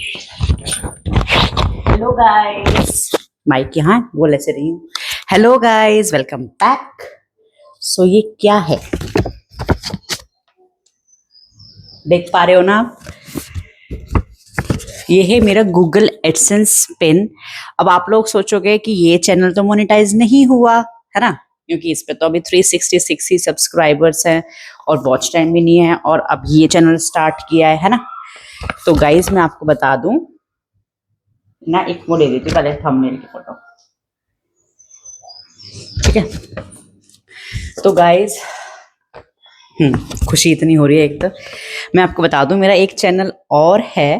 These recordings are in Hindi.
हेलो गाइस, माइक यहाँ है, बोल ऐसे रही हूँ। Hello guys, welcome back. So ये क्या है, देख पा रहे हो ना आप? ये है मेरा गूगल एडसेंस पिन। अब आप लोग सोचोगे कि ये चैनल तो मोनेटाइज नहीं हुआ है ना, क्योंकि इस पे तो अभी 366 ही सब्सक्राइबर्स हैं और वॉच टाइम भी नहीं है, और अब ये चैनल स्टार्ट किया है ना। तो गाइस मैं आपको बता दूं ना, एक वो ले लेती हूँ पहले थंबनेल की फोटो, ठीक है? तो गाइस खुशी इतनी हो रही है। एक तो मैं आपको बता दूं, मेरा एक चैनल और है,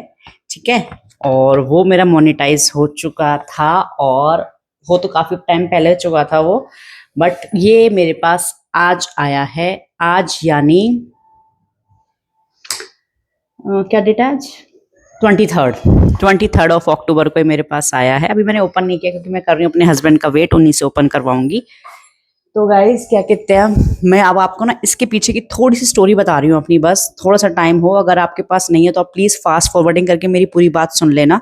ठीक है, और वो मेरा मोनेटाइज हो चुका था, और हो तो काफी टाइम पहले चुका था वो, बट ये मेरे पास आज आया है। आज यानी क्या डेट है आज? 23rd ऑफ अक्टूबर को मेरे पास आया है। अभी मैंने ओपन नहीं किया क्योंकि मैं कर रही हूँ अपने हस्बैंड का वेट, उन्हीं से ओपन करवाऊंगी। तो गाइज क्या कहते हैं, मैं अब आपको ना इसके पीछे की थोड़ी सी स्टोरी बता रही हूँ अपनी, बस थोड़ा सा टाइम हो, अगर आपके पास नहीं है तो आप प्लीज फास्ट फॉरवर्डिंग करके मेरी पूरी बात सुन लेना।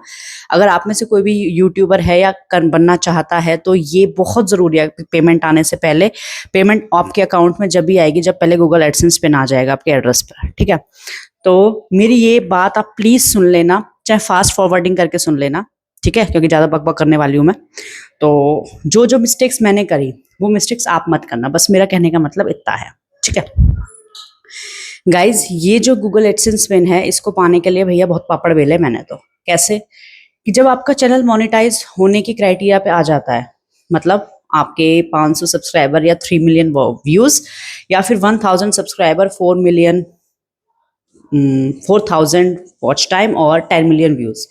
अगर आप में से कोई भी यूट्यूबर है या बनना चाहता है तो ये बहुत जरूरी है। पेमेंट आने से पहले, पेमेंट आपके अकाउंट में जब भी आएगी जब पहले गूगल एडसेंस पिन आ जाएगा आपके एड्रेस पर, ठीक है? तो मेरी ये बात आप प्लीज सुन लेना, चाहे फास्ट फॉरवर्डिंग करके सुन लेना, ठीक है? क्योंकि ज्यादा बकबक करने वाली हूं मैं। तो जो जो मिस्टेक्स मैंने करी वो मिस्टेक्स आप मत करना, बस मेरा कहने का मतलब इतना है, ठीक है? गाइज ये जो गूगल एडसेंस पिन है, इसको पाने के लिए भैया बहुत पापड़ बेले मैंने। तो कैसे कि जब आपका चैनल मोनेटाइज होने की क्राइटेरिया पे आ जाता है, मतलब आपके 500 सब्सक्राइबर या 3 मिलियन व्यूज, या फिर 1000 सब्सक्राइबर 4 मिलियन 4000 वॉच टाइम और 10 मिलियन व्यूज,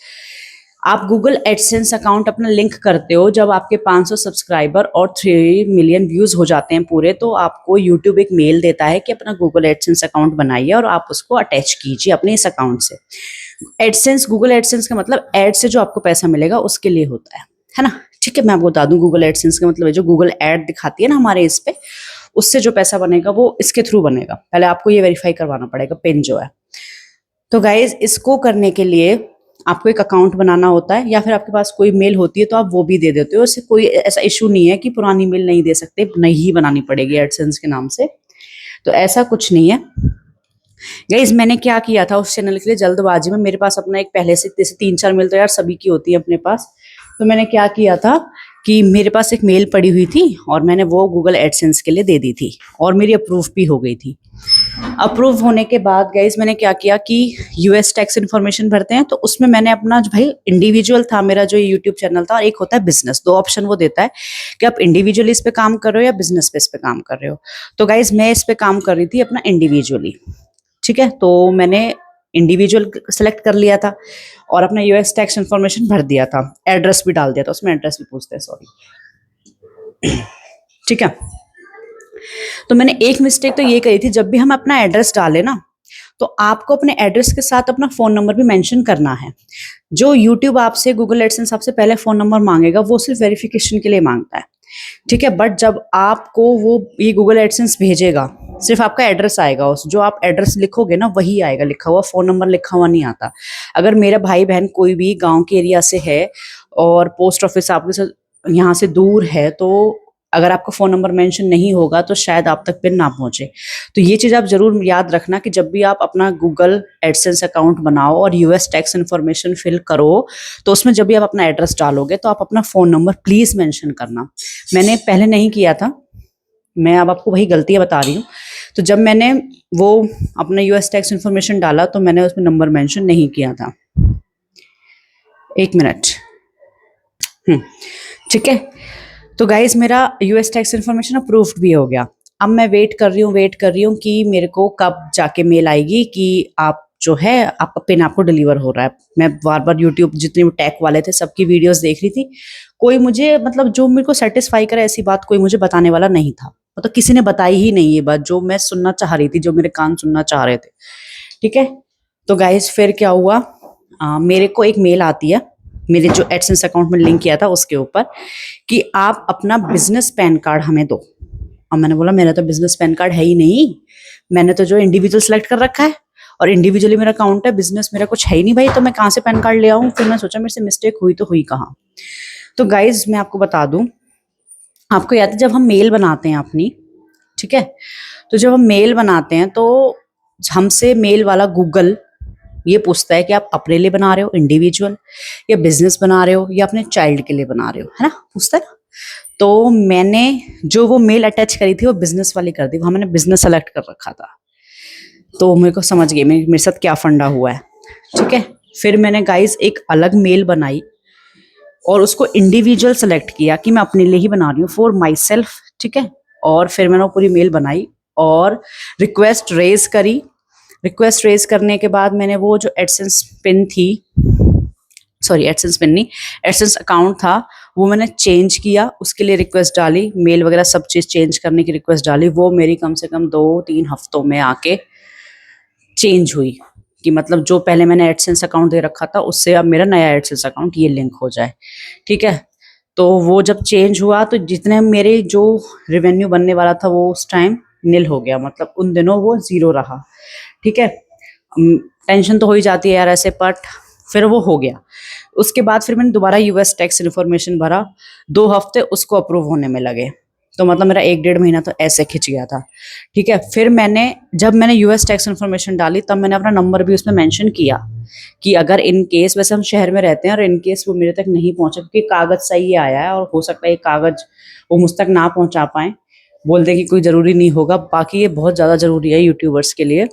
आप गूगल एडसेंस अकाउंट अपना लिंक करते हो जब आपके 500 सब्सक्राइबर और 3 मिलियन व्यूज हो जाते हैं पूरे, तो आपको यूट्यूब एक मेल देता है कि अपना गूगल एडसेंस अकाउंट बनाइए और आप उसको अटैच कीजिए अपने इस अकाउंट से। एडसेंस, गूगल एडसेंस का मतलब एड से जो आपको पैसा मिलेगा उसके लिए होता है ना? ठीक है, मैं आपको बता दूं, गूगल एडसेंस का मतलब है जो गूगल एड दिखाती है ना हमारे इस पे, उससे जो पैसा बनेगा वो इसके थ्रू बनेगा। पहले आपको ये वेरीफाई करवाना पड़ेगा पिन जो है। तो गाइज इसको करने के लिए आपको एक अकाउंट बनाना होता है, या फिर आपके पास कोई मेल होती है तो आप वो भी दे देते हो। इससे कोई ऐसा इशू नहीं है कि पुरानी मेल नहीं दे सकते, नहीं बनानी पड़ेगी एडसेंस के नाम से, तो ऐसा कुछ नहीं है। गाइज मैंने क्या किया था उस चैनल के लिए, जल्दबाजी में, मेरे पास अपना एक पहले से जैसे 3-4 मेल तो यार सभी की होती है अपने पास, तो मैंने क्या किया था कि मेरे पास एक मेल पड़ी हुई थी और मैंने वो गूगल एडसेंस के लिए दे दी थी, और मेरी अप्रूव भी हो गई थी। अप्रूव होने के बाद गाइज मैंने क्या किया कि यूएस टैक्स इन्फॉर्मेशन भरते हैं, तो उसमें मैंने अपना जो भाई इंडिविजुअल था मेरा जो यूट्यूब चैनल था, और एक होता है बिजनेस, दो ऑप्शन वो देता है कि आप इंडिविजुअली इस पे काम कर रहे हो या बिजनेस पे इस पे काम कर रहे हो। तो गाइज मैं इस पे काम कर रही थी अपना इंडिविजुअली, ठीक है? तो मैंने इंडिविजुअल सेलेक्ट कर लिया था और अपना यूएस टैक्स इन्फॉर्मेशन भर दिया था, एड्रेस भी डाल दिया था उसमें, एड्रेस भी पूछते हैं, सॉरी, ठीक है? तो मैंने एक मिस्टेक तो ये करी थी, जब भी हम अपना एड्रेस डालें ना, तो आपको अपने एड्रेस के साथ अपना फोन नंबर भी मेंशन करना है। जो यूट्यूब आपसे, गूगल एडसेंस आपसे पहले फोन नंबर मांगेगा, वो सिर्फ वेरिफिकेशन के लिए मांगता है, ठीक है? बट जब आपको वो ये गूगल एडसेंस भेजेगा, सिर्फ आपका एड्रेस आएगा, उस जो आप एड्रेस लिखोगे ना वही आएगा लिखा हुआ, फोन नंबर लिखा हुआ नहीं आता। अगर मेरा भाई बहन कोई भी गांव के एरिया से है और पोस्ट ऑफिस आपके यहाँ से दूर है, तो अगर आपका फोन नंबर मेंशन नहीं होगा तो शायद आप तक पिन ना पहुंचे। तो ये चीज आप जरूर याद रखना कि जब भी आप अपना गूगल एडसेंस अकाउंट बनाओ और यूएस टैक्स इन्फॉर्मेशन फिल करो, तो उसमें जब भी आप अपना एड्रेस डालोगे तो आप अपना फोन नंबर प्लीज मेंशन करना। मैंने पहले नहीं किया था, मैं अब आपको वही गलतियां बता रही हूँ। तो जब मैंने वो अपना यूएस टैक्स इन्फॉर्मेशन डाला तो मैंने उसमें नंबर मेंशन नहीं किया था। एक मिनट, ठीक है? तो गाइज मेरा यूएस टैक्स इन्फॉर्मेशन अप्रूव्ड भी हो गया। अब मैं वेट कर रही हूँ कि मेरे को कब जाके मेल आएगी कि आप जो है आपका पिन आपको डिलीवर हो रहा है। मैं बार बार यूट्यूब जितने भी टैग वाले थे सबकी वीडियोस देख रही थी, कोई मुझे मतलब जो मेरे को सेटिस्फाई करे ऐसी बात कोई मुझे बताने वाला नहीं था, मतलब किसी ने बताई ही नहीं ये बात जो मैं सुनना चाह रही थी, जो मेरे कान सुनना चाह रहे थे, ठीक है? तो गाइज फिर क्या हुआ, मेरे को एक मेल आती है मेरे जो एडसेंस अकाउंट में लिंक किया था उसके ऊपर कि आप अपना बिजनेस पैन कार्ड हमें दो। अब मैंने बोला मेरा तो बिजनेस पैन कार्ड है ही नहीं, मैंने तो जो इंडिविजुअल सेलेक्ट कर रखा है, और इंडिविजुअली मेरा अकाउंट है, बिजनेस मेरा कुछ है ही नहीं भाई, तो मैं कहाँ से पैन कार्ड ले आऊँ। फिर मैं सोचा मेरे से मिस्टेक हुई तो हुई कहाँ। तो गाइज मैं आपको बता दूं, आपको याद है जब हम मेल बनाते हैं अपनी, ठीक है, तो जब हम मेल बनाते हैं तो हमसे मेल वाला गूगल ये पूछता है कि आप अपने लिए बना रहे हो इंडिविजुअल, या बिजनेस बना रहे हो, या अपने चाइल्ड के लिए बना रहे हो, है ना, पूछता है ना। तो मैंने जो वो मेल अटैच करी थी वो बिजनेस वाली कर दी, वहां मैंने बिजनेस सेलेक्ट कर रखा था। तो मेरे को समझ गई मेरे साथ क्या फंडा हुआ है, ठीक है। फिर मैंने गाइस एक अलग मेल बनाई और उसको इंडिविजुअल सेलेक्ट किया कि मैं अपने लिए ही बना रही हूँ, फॉर माई सेल्फ, ठीक है। और फिर मैंने वो पूरी मेल बनाई और रिक्वेस्ट रेज करी। रिक्वेस्ट रेज करने के बाद मैंने वो जो एडसेंस पिन थी, सॉरी एडसेंस पिन नहीं, एडसेंस अकाउंट था, वो मैंने चेंज किया, उसके लिए रिक्वेस्ट डाली, मेल वगैरह सब चीज़ चेंज करने की रिक्वेस्ट डाली। वो मेरी कम से कम 2-3 हफ्तों में आके चेंज हुई कि मतलब जो पहले मैंने एडसेंस अकाउंट दे रखा था उससे अब मेरा नया एडसेंस अकाउंट ये लिंक हो जाए, ठीक है। तो वो जब चेंज हुआ तो जितने मेरे जो रेवेन्यू बनने वाला था वो उस टाइम निल हो गया, मतलब उन दिनों वो जीरो रहा, ठीक है। टेंशन तो हो ही जाती है यार ऐसे, बट फिर वो हो गया। उसके बाद फिर मैंने दोबारा यूएस टैक्स इन्फॉर्मेशन भरा, 2 हफ्ते उसको अप्रूव होने में लगे, तो मतलब मेरा 1-1.5 महीना तो ऐसे खिंच गया था, ठीक है। फिर जब मैंने यूएस टैक्स इन्फॉर्मेशन डाली तब मैंने अपना नंबर भी उसमें मेंशन किया कि अगर इन केस, वैसे हम शहर में रहते हैं और इन केस वो मेरे तक नहीं पहुंचा क्योंकि कागज सही आया है और हो सकता है ये कागज वो मुझ तक ना पहुंचा पाए, बोल दे कि कोई जरूरी नहीं होगा, बाकी ये बहुत ज्यादा जरूरी है यूट्यूबर्स के लिए,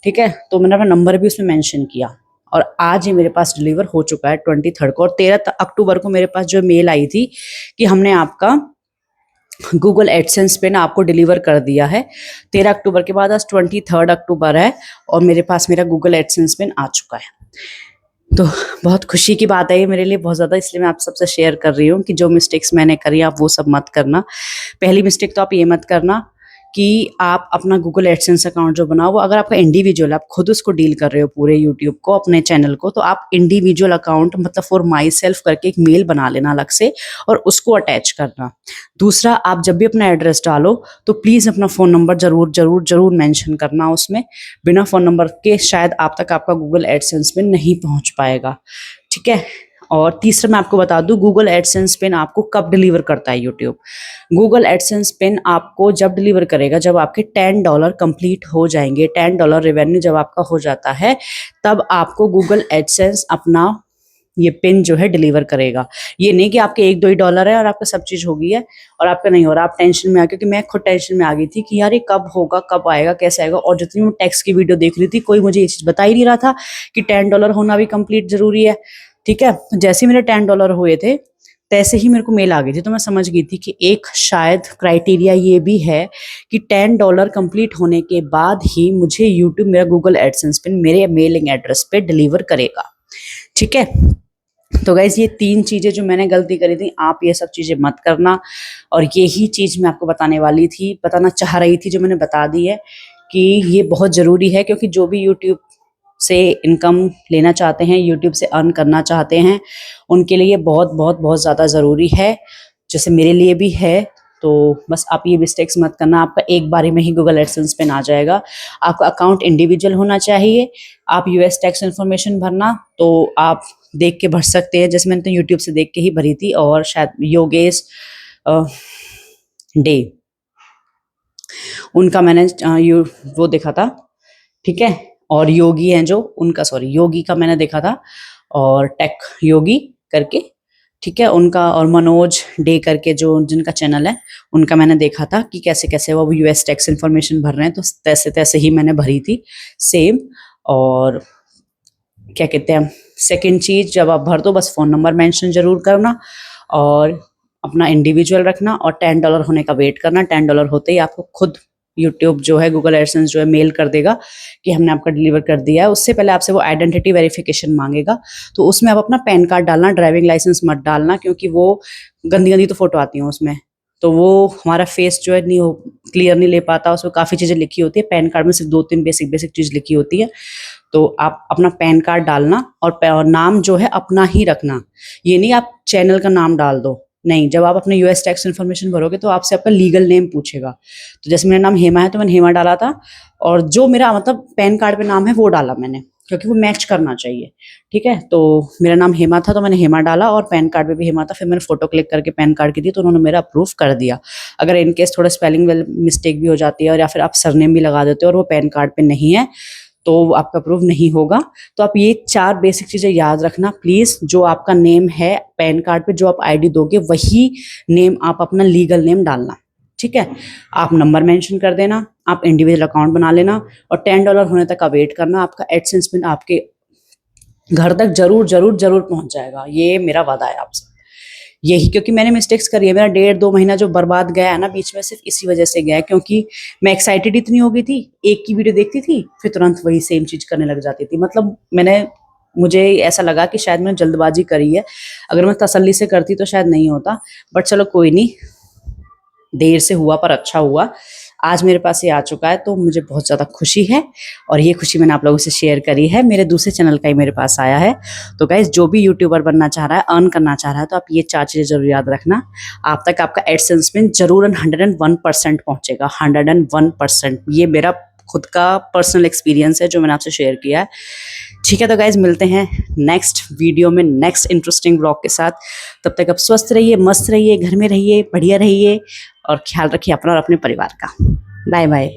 ठीक है। तो मैंने अपना नंबर भी उसमें मेंशन किया और आज ये मेरे पास डिलीवर हो चुका है 23 को। और 13 अक्टूबर को मेरे पास जो मेल आई थी कि हमने आपका गूगल एडसेंस पिन आपको डिलीवर कर दिया है। 13 अक्टूबर के बाद आज 23 अक्टूबर है और मेरे पास मेरा गूगल एडसेंस पिन आ चुका है। तो बहुत खुशी की बात है ये मेरे लिए बहुत ज़्यादा, इसलिए मैं आप सबसे शेयर कर रही हूँ कि जो मिस्टेक्स मैंने करी आप वो सब मत करना। पहली मिस्टेक तो आप ये मत करना कि आप अपना गूगल एडसेंस अकाउंट जो बनाओ वो अगर आपका इंडिविजुअल, आप खुद उसको डील कर रहे हो पूरे यूट्यूब को, अपने चैनल को, तो आप इंडिविजुअल अकाउंट मतलब फॉर माई सेल्फ करके एक मेल बना लेना अलग से और उसको अटैच करना। दूसरा, आप जब भी अपना एड्रेस डालो तो प्लीज़ अपना फ़ोन नंबर जरूर जरूर जरूर मेंशन करना उसमें, बिना फ़ोन नंबर के शायद आप तक आपका गूगल एडसेंस में नहीं पहुंच पाएगा, ठीक है। और तीसरा मैं आपको बता दूं, गूगल एडसेंस पिन आपको कब डिलीवर करता है यूट्यूब। गूगल एडसेंस पिन आपको जब डिलीवर करेगा जब आपके $10 कंप्लीट हो जाएंगे, $10 रेवेन्यू जब आपका हो जाता है तब आपको गूगल एडसेंस अपना ये पिन जो है डिलीवर करेगा। ये नहीं कि आपके $1-2 है और आपका सब चीज हो गई है और आपका नहीं हो रहा, आप टेंशन में आ गए, क्योंकि मैं खुद टेंशन में आ गई थी कि यार ये कब होगा, कब आएगा, कैसे आएगा। और जितनी मैं टैक्स की वीडियो देख रही थी कोई मुझे ये चीज बता ही नहीं रहा था कि $10 होना भी कंप्लीट जरूरी है, ठीक है। तो जैसे ही मेरे $10 हुए थे तैसे ही मेरे को मेल आ गई थी, तो मैं समझ गई थी कि एक शायद क्राइटेरिया ये भी है कि $10 कंप्लीट होने के बाद ही मुझे यूट्यूब मेरा गूगल एडसेंस पिन मेरे मेलिंग एड्रेस पे डिलीवर करेगा, ठीक है। तो गाइज ये 3 चीजें जो मैंने गलती करी थी, आप ये सब चीजें मत करना। और यही चीज मैं आपको बताने वाली थी, बताना चाह रही थी, जो मैंने बता दी है कि ये बहुत जरूरी है, क्योंकि जो भी यूट्यूब से इनकम लेना चाहते हैं, यूट्यूब से अर्न करना चाहते हैं, उनके लिए बहुत बहुत बहुत ज़्यादा ज़रूरी है, जैसे मेरे लिए भी है। तो बस आप ये मिस्टेक्स मत करना, आपका एक बारी में ही गूगल एडसेंस पिन आ जाएगा। आपका अकाउंट इंडिविजुअल होना चाहिए, आप यूएस टैक्स इन्फॉर्मेशन भरना तो आप देख के भर सकते हैं, जैसे मैंने तो यूट्यूब से देख के ही भरी थी। और शायद योगेश डे उनका मैंने वो देखा था, ठीक है। और योगी हैं जो उनका, सॉरी योगी का मैंने देखा था, और टेक योगी करके, ठीक है, उनका, और मनोज डे करके जो जिनका चैनल है उनका मैंने देखा था कि कैसे कैसे वो यूएस टैक्स इन्फॉर्मेशन भर रहे हैं, तो तैसे तैसे ही मैंने भरी थी सेम। और क्या कहते हैं, सेकंड चीज, जब आप भर दो बस फ़ोन नंबर मेंशन जरूर करना और अपना इंडिविजुअल रखना और $10 होने का वेट करना। $10 होते ही आपको खुद यूट्यूब जो है, गूगल एडसेंस जो है मेल कर देगा कि हमने आपका डिलीवर कर दिया है। उससे पहले आपसे वो आइडेंटिटी वेरिफिकेशन मांगेगा, तो उसमें आप अपना पैन कार्ड डालना, ड्राइविंग लाइसेंस मत डालना, क्योंकि वो गंदी गंदी तो फोटो आती हैं उसमें, तो वो हमारा फेस जो है नहीं हो क्लियर नहीं ले पाता, उसमें काफ़ी चीज़ें लिखी होती है। पैन कार्ड में सिर्फ 2-3 बेसिक चीज़ लिखी होती है। तो आप अपना पैन कार्ड डालना और नाम जो है अपना ही रखना, ये नहीं आप चैनल का नाम डाल दो, नहीं, जब आप अपने यूएस टैक्स इन्फॉर्मेशन भरोगे तो आपसे आपका लीगल नेम पूछेगा। तो जैसे मेरा नाम हेमा है तो मैंने हेमा डाला था, और जो मेरा मतलब पैन कार्ड पे नाम है वो डाला मैंने, क्योंकि वो मैच करना चाहिए। ठीक है, तो मेरा नाम हेमा था तो मैंने हेमा डाला, और पैन कार्ड पे भी हेमा था। फिर मैंने फोटो क्लिक करके पैन कार्ड की दी तो उन्होंने मेरा अप्रूव कर दिया। अगर इनकेस थोड़ा स्पेलिंग मिस्टेक भी हो जाती है, और या फिर आप सरनेम भी लगा देते हो और वो पैन कार्ड पे नहीं है, तो आपका अप्रूव नहीं होगा। तो आप ये 4 बेसिक चीजें याद रखना प्लीज। जो आपका नेम है पैन कार्ड पे, जो आप आईडी दोगे वही नेम आप अपना लीगल नेम डालना। ठीक है, आप नंबर मेंशन कर देना, आप इंडिविजुअल अकाउंट बना लेना, और $10 होने तक का वेट करना। आपका एडसेंस पिन आपके घर तक जरूर जरूर जरूर पहुंच जाएगा, ये मेरा वादा है आपसे। यही, क्योंकि मैंने मिस्टेक्स करी है। मेरा 1.5-2 महीना जो बर्बाद गया है ना बीच में, सिर्फ इसी वजह से गया है, क्योंकि मैं एक्साइटेड इतनी हो गई थी, एक की वीडियो देखती थी फिर तुरंत वही सेम चीज करने लग जाती थी। मतलब मुझे ऐसा लगा कि शायद मैंने जल्दबाजी करी है। अगर मैं तसल्ली से करती तो शायद नहीं होता, बट चलो कोई नहीं, देर से हुआ पर अच्छा हुआ। आज मेरे पास ये आ चुका है तो मुझे बहुत ज़्यादा खुशी है, और ये खुशी मैंने आप लोगों से शेयर करी है। मेरे दूसरे चैनल का ही मेरे पास आया है। तो गाइस, जो भी यूट्यूबर बनना चाह रहा है, अर्न करना चाह रहा है, तो आप ये 4 चीज़ें जरूर याद रखना। आप तक आपका एडसेंस में जरूर 101% पहुंचेगा, 101%। ये मेरा खुद का पर्सनल एक्सपीरियंस है जो मैंने आपसे शेयर किया है। ठीक है, तो गाइज मिलते हैं नेक्स्ट वीडियो में नेक्स्ट इंटरेस्टिंग ब्लॉग के साथ। तब तक आप स्वस्थ रहिए, मस्त रहिए, घर में रहिए, बढ़िया रहिए, और ख्याल रखिए अपना और अपने परिवार का। Bye bye.